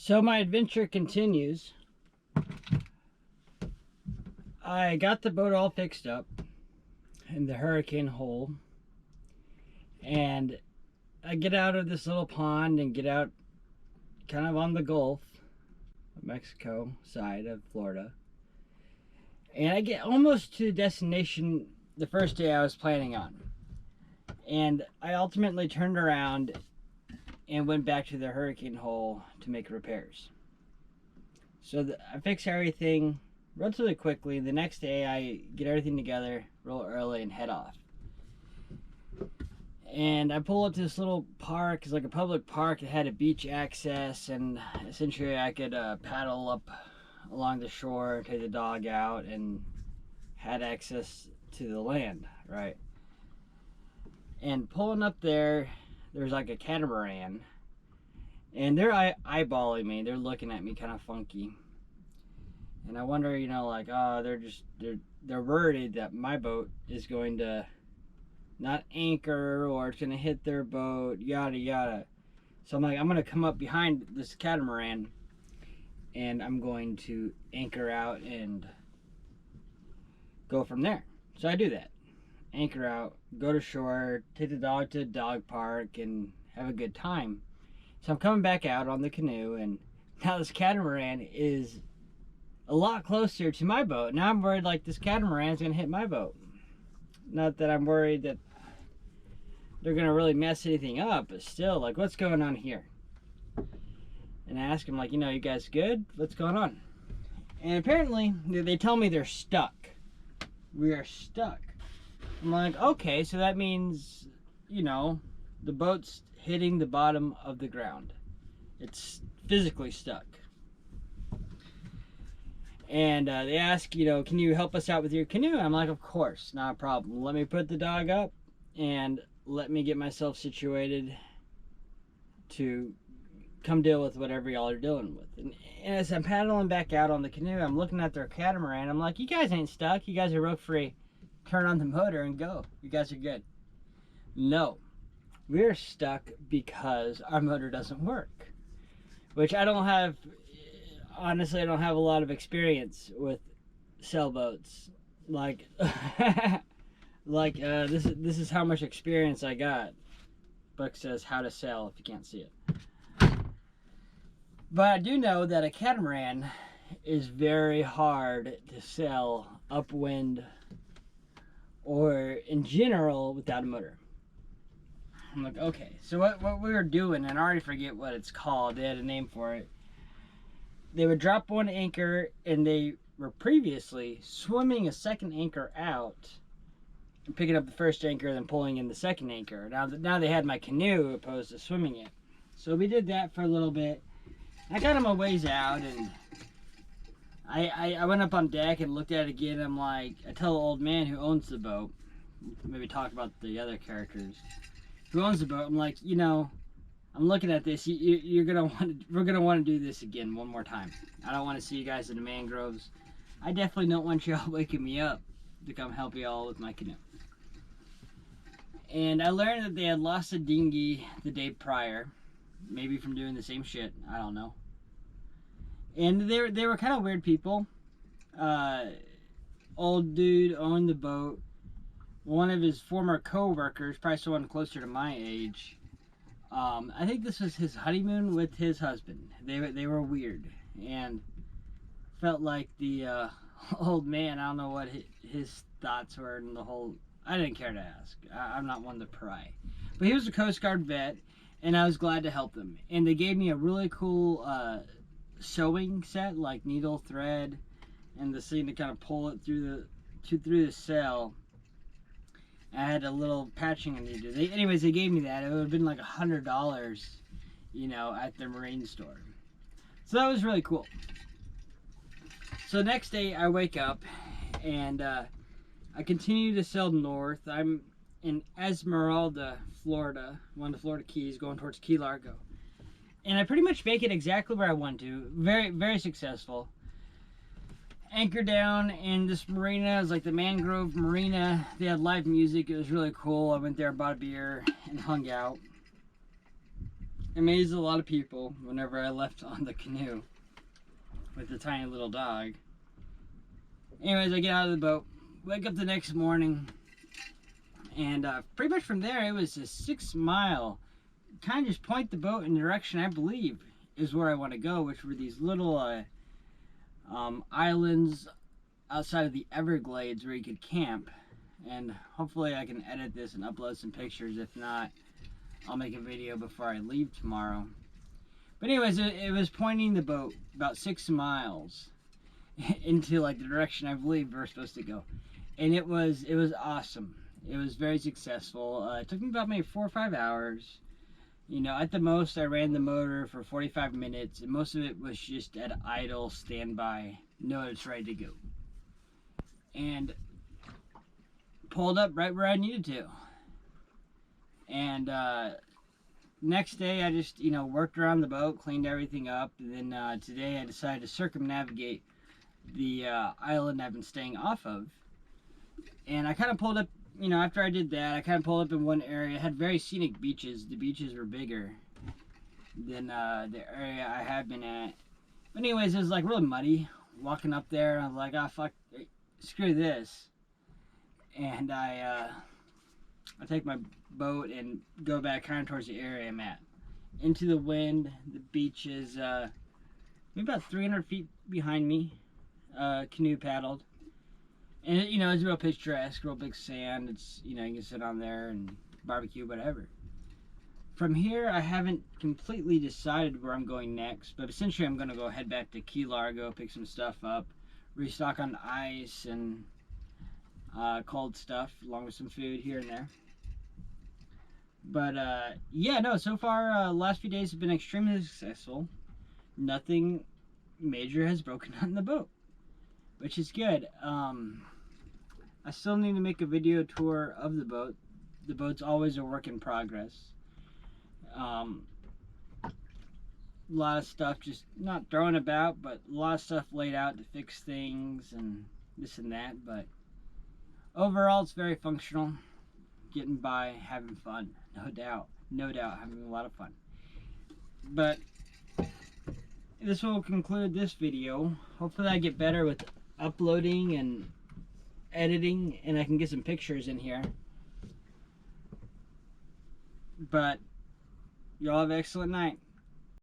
So my adventure continues. I got the boat all fixed up in the hurricane hole, and I get out of this little pond and get out kind of on the Gulf of Mexico side of Florida. And I get almost to the destination the first day I was planning on. And I ultimately turned around and went back to the hurricane hole to make repairs. So I fix everything relatively quickly. The next day I get everything together real early and head off. And I pull up to this little park. It's like a public park that had a beach access, and essentially I could paddle up along the shore, take the dog out, and had access to the land, right? And pulling up there, there's like a catamaran, and they're eyeballing me. They're looking at me kind of funky. And I wonder, like, oh, they're worried that my boat is going to not anchor, or it's going to hit their boat, yada yada. So I'm like, I'm going to come up behind this catamaran and I'm going to anchor out and go from there. So I do that. Anchor out, go to shore, take the dog to the dog park, and have a good time. So I'm coming back out on the canoe, and now this catamaran is a lot closer to my boat. Now I'm worried like this catamaran is going to hit my boat. Not that I'm worried that they're going to really mess anything up, but still, like, what's going on here? And I ask them, like, you guys good? What's going on? And apparently, they tell me they're stuck. We are stuck. I'm like, okay, so that means, the boat's hitting the bottom of the ground. It's physically stuck. And they ask, can you help us out with your canoe? I'm like, of course, not a problem. Let me put the dog up and let me get myself situated to come deal with whatever y'all are dealing with. And as I'm paddling back out on the canoe, I'm looking at their catamaran. I'm like, you guys ain't stuck. You guys are rope free. Turn on the motor and go. You guys are good. No, we're stuck because our motor doesn't work, which honestly, I don't have a lot of experience with sailboats. Like, this is how much experience I got. Book says how to sail if you can't see it. But I do know that a catamaran is very hard to sail upwind or in general without a motor. I'm like, okay, so what we were doing, and I already forget what it's called. They had a name for it. They would drop one anchor, and they were previously swimming a second anchor out and picking up the first anchor, then pulling in the second anchor. Now they had my canoe opposed to swimming it. So we did that for a little bit. I got them a ways out, and I went up on deck and looked at it again. I'm like, I tell the old man who owns the boat, maybe talk about the other characters, who owns the boat. I'm like, I'm looking at this. We're gonna want to do this again one more time. I don't want to see you guys in the mangroves. I definitely don't want y'all waking me up to come help y'all with my canoe. And I learned that they had lost a dinghy the day prior, maybe from doing the same shit. I don't know. And they were kind of weird people. Old dude owned the boat. One of his former co-workers, probably someone closer to my age. I think this was his honeymoon with his husband. They were weird, and felt like the old man. I don't know what his thoughts were in the whole. I didn't care to ask. I'm not one to pry. But he was a Coast Guard vet, and I was glad to help them. And they gave me a really cool sewing set, like needle, thread, and the thing to kind of pull it through the sail. I had a little patching I needed. Anyways, they gave me that. It would have been like $100, at the marine store. So that was really cool. So next day I wake up and I continue to sail north. I'm in Islamorada, Florida, one of the Florida Keys, going towards Key Largo. And I pretty much make it exactly where I want to. Very, very successful. Anchor down in this marina. It was like the Mangrove Marina. They had live music. It was really cool. I went there, bought a beer, and hung out. amazed a lot of people whenever I left on the canoe with the tiny little dog. Anyways, I get out of the boat, wake up the next morning, and pretty much from there it was a 6 mile. Kind of just point the boat in the direction I believe is where I want to go, which were these little islands outside of the Everglades where you could camp. And hopefully I can edit this and upload some pictures. If not, I'll make a video before I leave tomorrow. But anyways, it was pointing the boat about 6 miles into like the direction I believe we're supposed to go, and it was awesome. It was very successful. It took me about maybe 4 or 5 hours. You know, at the most I ran the motor for 45 minutes, and most of it was just at idle standby, know it's ready to go, and pulled up right where I needed to. And next day I just, you know, worked around the boat, cleaned everything up, and then today I decided to circumnavigate the island I've been staying off of. And I kind of pulled up, you know, after I did that, I kind of pulled up in one area. It had very scenic beaches. The beaches were bigger than the area I had been at. But anyways, it was like really muddy walking up there. I was like, oh fuck, screw this. And I take my boat and go back kind of towards the area I'm at. Into the wind, the beach is maybe about 300 feet behind me. Canoe paddled. And you know, it's real picturesque, real big sand. It's, you know, you can sit on there and barbecue, whatever. From here, I haven't completely decided where I'm going next, but essentially I'm going to go head back to Key Largo, pick some stuff up, restock on ice and cold stuff, along with some food here and there. But yeah, no, so far, last few days have been extremely successful. Nothing major has broken on the boat, which is good. I still need to make a video tour of the boat. The boat's always a work in progress. A lot of stuff just not thrown about, but a lot of stuff laid out to fix things and this and that. But overall, it's very functional. Getting by, having fun, no doubt, having a lot of fun. But this will conclude this video. Hopefully I get better with uploading and editing, and I can get some pictures in here. But y'all have an excellent night.